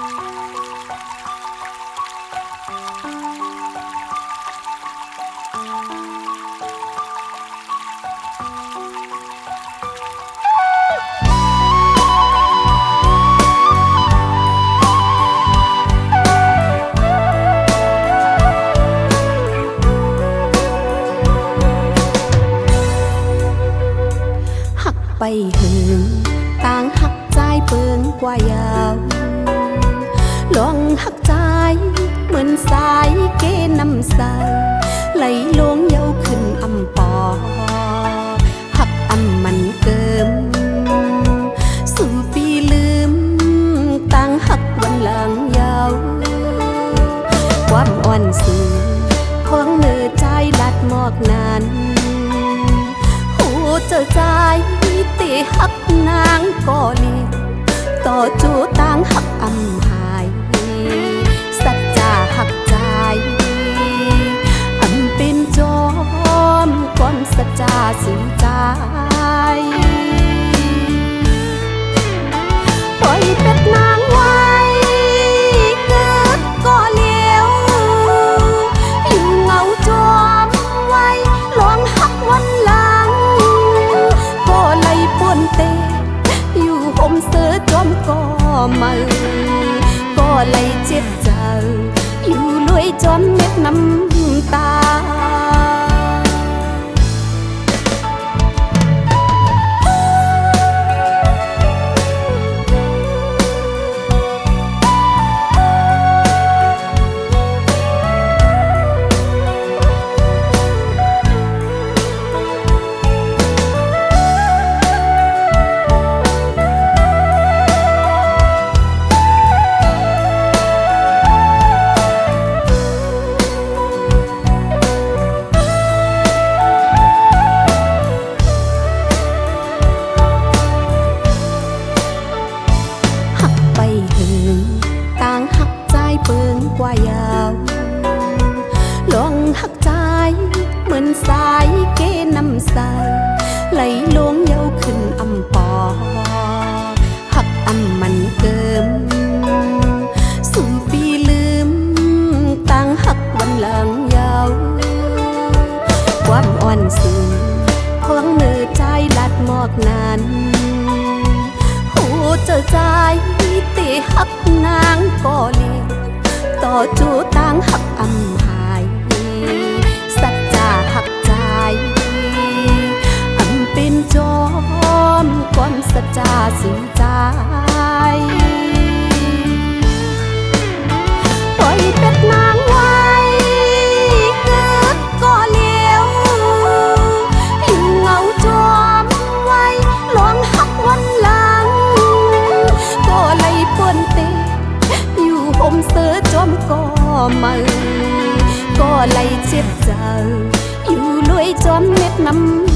ไปหึงต่างหักใจเปิงกว่ายาวลองหักใจเหมือนสายเกน้ำใสไหลลงเย้าขึ้นอำปอหักอำมันเกิมสู่ปีลืมต่างหักวันหลังยาวความอ่อนสูงของเนื้อใจลัดหมอกนั้นหูเจอใจตีหักนางก่อเลียต่อจูต่างหักอำหายสัจจาหักใจอำเป็นจอมก่อนสัจจาสู่ใจปล่อยเป็ดนางไว้เกิดก่อเลี้ยวอยู่เงาจอมไว้ลองหักวันหลังก็ไหลป่วนเตอยู่ห่มเสือจอมก็มือก็ไหลเจ็บใจอยู่ลวยจอมเม็ดน้ำตาต่างหักใจเปิงกว่ายาวลองหักใจเหมือนสายเกน้ำใสไหลลงเย้าขึ้นอำปอหักอำมันเกิมสู่ปีลืมต่างหักวันหลังยาวความอ่อนสูงของเนื้อใจลัดหมอกนั้นหูเจอใจตีหักนางก่อเลียต่อจูต่างหักอำหายสัจจาหักใจอำเป็นจอมก่อนสัจจาสู่ใจปล่อยเป็ดนางไว้เกิดก่อเลี้ยวอยู่เงาจอมไว้ลองหักวันหลังก็ไหลป่วนเตอยู่ห่มเสือจอมก็มือก็ไหลเจ็บใจอยู่ลวยจอมเม็ดน้ำ